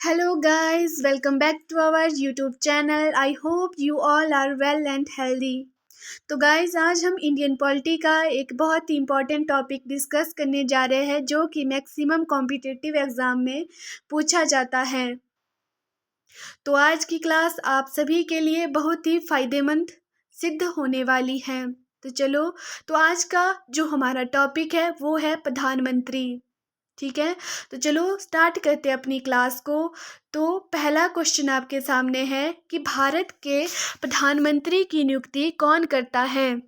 Hello guys, welcome back to our YouTube channel. I hope you all are well and healthy. तो guys आज हम Indian polity का एक बहुत ही important topic discuss करने जा रहे हैं जो कि मैक्सिमम कॉम्पिटिटिव एग्ज़ाम में पूछा जाता है। तो आज की क्लास आप सभी के लिए बहुत ही फ़ायदेमंद सिद्ध होने वाली है। तो चलो, तो आज का जो हमारा टॉपिक है वो है प्रधानमंत्री। ठीक है, तो चलो स्टार्ट करते हैं अपनी क्लास को। तो पहला क्वेश्चन आपके सामने है कि भारत के प्रधानमंत्री की नियुक्ति कौन करता है।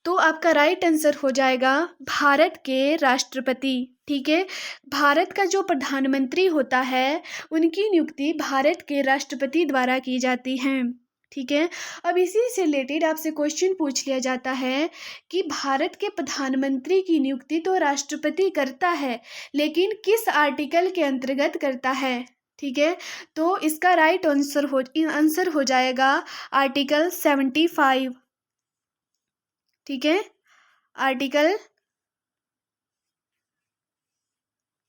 तो आपका राइट आंसर हो जाएगा भारत के राष्ट्रपति। ठीक है, भारत का जो प्रधानमंत्री होता है उनकी नियुक्ति भारत के राष्ट्रपति द्वारा की जाती है। ठीक है, अब इसी से रिलेटेड आपसे क्वेश्चन पूछ लिया जाता है कि भारत के प्रधानमंत्री की नियुक्ति तो राष्ट्रपति करता है, लेकिन किस आर्टिकल के अंतर्गत करता है। ठीक है, तो इसका राइट आंसर हो जाएगा आर्टिकल 75। ठीक है, आर्टिकल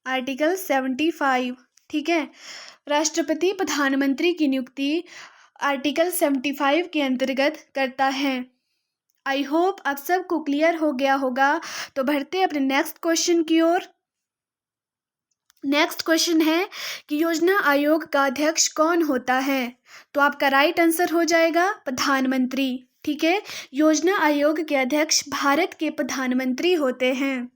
75। ठीक है, राष्ट्रपति प्रधानमंत्री की नियुक्ति आर्टिकल 75 के अंतर्गत करता है। आई होप आप सबको क्लियर हो गया होगा। तो बढ़ते हैं अपने नेक्स्ट क्वेश्चन की ओर। नेक्स्ट क्वेश्चन है कि योजना आयोग का अध्यक्ष कौन होता है। तो आपका राइट आंसर हो जाएगा प्रधानमंत्री। ठीक है, योजना आयोग के अध्यक्ष भारत के प्रधानमंत्री होते हैं।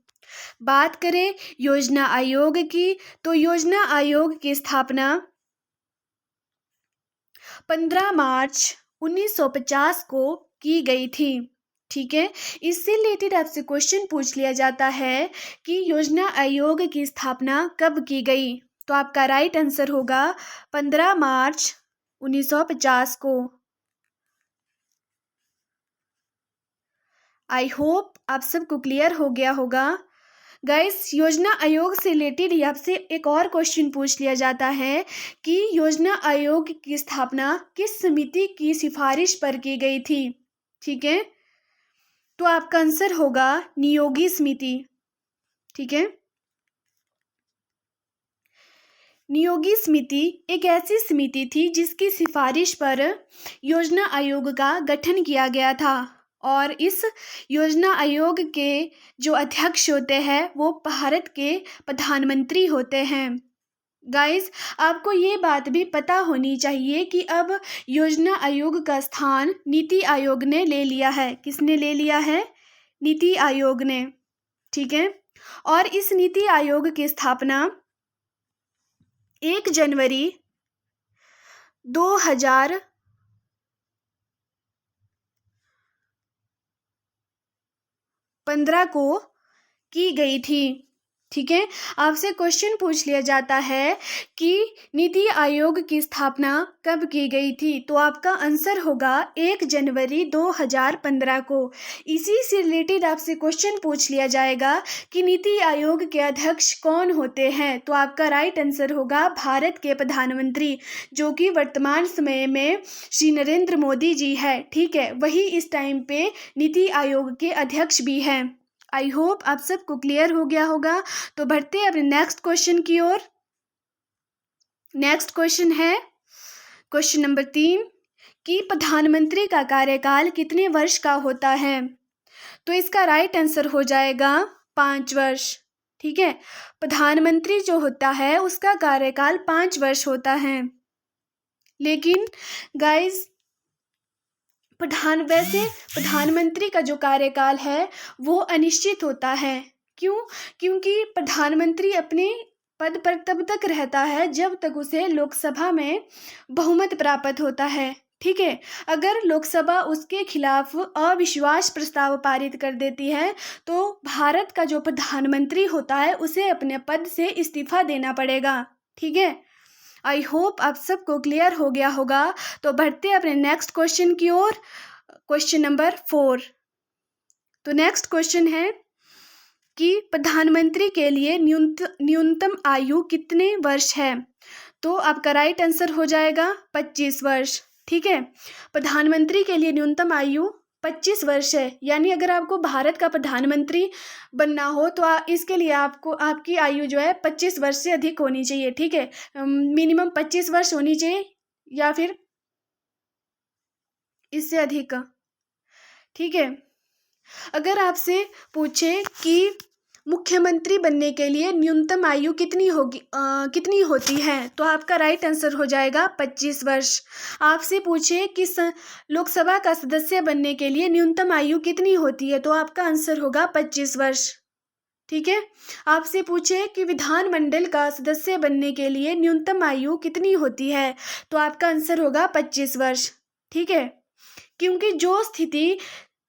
बात करें योजना आयोग की, तो योजना आयोग की स्थापना 15 मार्च 1950 को की गई थी। ठीक है, इससे रिलेटेड आपसे क्वेश्चन पूछ लिया जाता है कि योजना आयोग की स्थापना कब की गई। तो आपका राइट आंसर होगा 15 मार्च 1950 को। आई होप आप सबको क्लियर हो गया होगा। गाइस, योजना आयोग से रिलेटेड आपसे एक और क्वेश्चन पूछ लिया जाता है कि योजना आयोग की स्थापना किस समिति की सिफारिश पर की गई थी। ठीक है, तो आपका आंसर होगा नियोगी समिति। ठीक है, नियोगी समिति एक ऐसी समिति थी जिसकी सिफारिश पर योजना आयोग का गठन किया गया था, और इस योजना आयोग के जो अध्यक्ष होते हैं वो भारत के प्रधानमंत्री होते हैं। गाइस, आपको ये बात भी पता होनी चाहिए कि अब योजना आयोग का स्थान नीति आयोग ने ले लिया है। किसने ले लिया है? नीति आयोग ने। ठीक है, और इस नीति आयोग की स्थापना 1 जनवरी 2015 को की गई थी। ठीक है, आपसे क्वेश्चन पूछ लिया जाता है कि नीति आयोग की स्थापना कब की गई थी। तो आपका आंसर होगा 1 जनवरी 2015 को। इसी से रिलेटेड आपसे क्वेश्चन पूछ लिया जाएगा कि नीति आयोग के अध्यक्ष कौन होते हैं। तो आपका राइट आंसर होगा भारत के प्रधानमंत्री, जो कि वर्तमान समय में श्री नरेंद्र मोदी जी है। ठीक है, वही इस टाइम पे नीति आयोग के अध्यक्ष भी हैं। आई होप आप सबको क्लियर हो गया होगा। तो बढ़ते हैं अपने नेक्स्ट क्वेश्चन की ओर। नेक्स्ट क्वेश्चन है क्वेश्चन नंबर 3 कि प्रधानमंत्री का कार्यकाल कितने वर्ष का होता है। तो इसका राइट आंसर हो जाएगा 5 वर्ष। ठीक है, प्रधानमंत्री जो होता है उसका कार्यकाल 5 वर्ष होता है। लेकिन गाइस, प्रधानमंत्री का जो कार्यकाल है वो अनिश्चित होता है। क्यों? क्योंकि प्रधानमंत्री अपने पद पर तब तक रहता है जब तक उसे लोकसभा में बहुमत प्राप्त होता है। ठीक है, अगर लोकसभा उसके खिलाफ अविश्वास प्रस्ताव पारित कर देती है तो भारत का जो प्रधानमंत्री होता है उसे अपने पद से इस्तीफा देना पड़ेगा। ठीक है, आई होप आप सबको क्लियर हो गया होगा। तो बढ़ते अपने नेक्स्ट क्वेश्चन की ओर, क्वेश्चन नंबर 4। तो नेक्स्ट क्वेश्चन है कि प्रधानमंत्री के लिए न्यूनतम आयु कितने वर्ष है। तो आपका राइट आंसर हो जाएगा 25 वर्ष। ठीक है, प्रधानमंत्री के लिए न्यूनतम आयु 25 वर्ष है। यानी अगर आपको भारत का प्रधानमंत्री बनना हो तो इसके लिए आपको आपकी आयु जो है 25 वर्ष से अधिक होनी चाहिए। ठीक है, मिनिमम 25 वर्ष होनी चाहिए या फिर इससे अधिक का। ठीक है, अगर आपसे पूछे कि मुख्यमंत्री बनने के लिए न्यूनतम आयु कितनी होगी, कितनी होती है, तो आपका राइट आंसर हो जाएगा 25 वर्ष। आपसे पूछे कि लोकसभा का सदस्य बनने के लिए न्यूनतम आयु कितनी होती है, तो आपका आंसर होगा 25 वर्ष। ठीक है, आपसे पूछे कि विधानमंडल का सदस्य बनने के लिए न्यूनतम आयु कितनी होती है, तो आपका आंसर होगा 25 वर्ष। ठीक है, क्योंकि जो स्थिति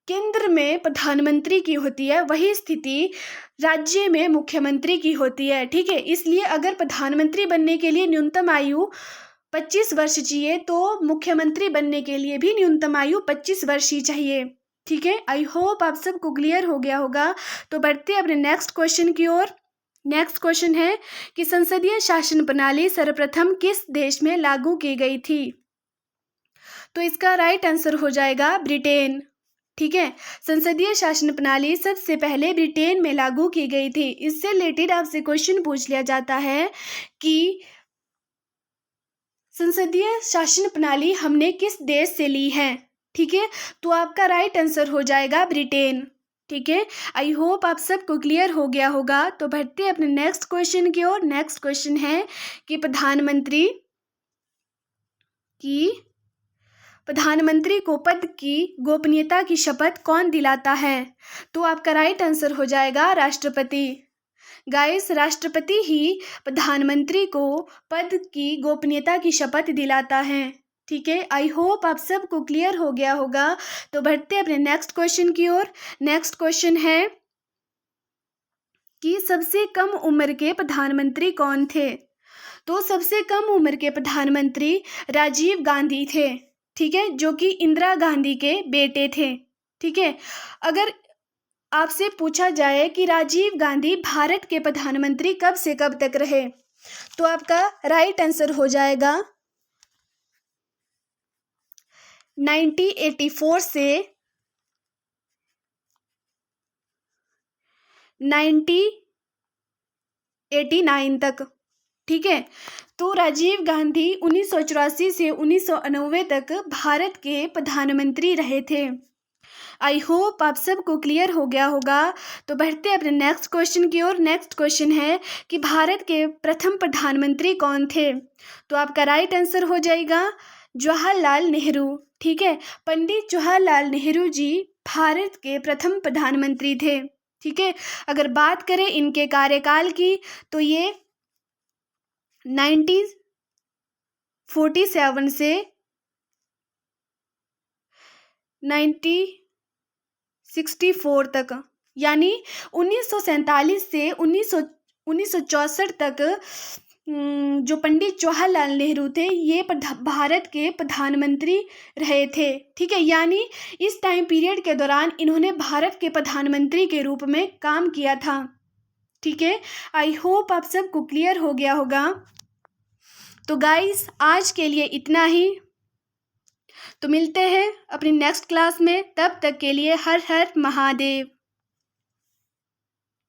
केंद्र में प्रधानमंत्री की होती है वही स्थिति राज्य में मुख्यमंत्री की होती है। ठीक है, इसलिए अगर प्रधानमंत्री बनने के लिए न्यूनतम आयु 25 वर्ष चाहिए तो मुख्यमंत्री बनने के लिए भी न्यूनतम आयु 25 वर्ष ही चाहिए। ठीक है, आई होप आप सबको क्लियर हो गया होगा। तो बढ़ते हैं अपने नेक्स्ट क्वेश्चन की ओर। नेक्स्ट क्वेश्चन है कि संसदीय शासन प्रणाली सर्वप्रथम किस देश में लागू की गई थी, तो इसका राइट आंसर हो जाएगा ब्रिटेन। ठीक है, संसदीय शासन प्रणाली सबसे पहले ब्रिटेन में लागू की गई थी। इससे रिलेटेड आपसे क्वेश्चन पूछ लिया जाता है कि संसदीय शासन प्रणाली हमने किस देश से ली है। ठीक है, तो आपका राइट आंसर हो जाएगा ब्रिटेन। ठीक है, आई होप आप सबको क्लियर हो गया होगा। तो बढ़ते हैं अपने नेक्स्ट क्वेश्चन की ओर। नेक्स्ट क्वेश्चन है कि प्रधानमंत्री को पद की गोपनीयता की शपथ कौन दिलाता है, तो आपका राइट आंसर हो जाएगा राष्ट्रपति। गाइस, राष्ट्रपति ही प्रधानमंत्री को पद की गोपनीयता की शपथ दिलाता है। ठीक है, आई होप आप सबको क्लियर हो गया होगा। तो बढ़ते हैं अपने नेक्स्ट क्वेश्चन की ओर। नेक्स्ट क्वेश्चन है कि सबसे कम उम्र के प्रधानमंत्री कौन थे, तो सबसे कम उम्र के प्रधानमंत्री राजीव गांधी थे। ठीक है, जो कि इंदिरा गांधी के बेटे थे। ठीक है, अगर आपसे पूछा जाए कि राजीव गांधी भारत के प्रधानमंत्री कब से कब तक रहे, तो आपका राइट आंसर हो जाएगा 1984 से 1989 तक। ठीक है, तो राजीव गांधी 1984 से 1990 तक भारत के प्रधानमंत्री रहे थे। आई होप आप सबको क्लियर हो गया होगा। तो बढ़ते अपने नेक्स्ट क्वेश्चन की ओर। नेक्स्ट क्वेश्चन है कि भारत के प्रथम प्रधानमंत्री कौन थे, तो आपका राइट आंसर हो जाएगा जवाहरलाल नेहरू। ठीक है, पंडित जवाहरलाल नेहरू जी भारत के प्रथम प्रधानमंत्री थे। ठीक है, अगर बात करें इनके कार्यकाल की तो ये 1947 से 1964 तक, यानी 1947 से 1964 तक जो पंडित जवाहरलाल नेहरू थे ये भारत के प्रधानमंत्री रहे थे। ठीक है, यानी इस टाइम पीरियड के दौरान इन्होंने भारत के प्रधानमंत्री के रूप में काम किया था। ठीक है, आई होप आप सबको क्लियर हो गया होगा। तो गाइस, आज के लिए इतना ही। तो मिलते हैं अपनी नेक्स्ट क्लास में, तब तक के लिए हर हर महादेव।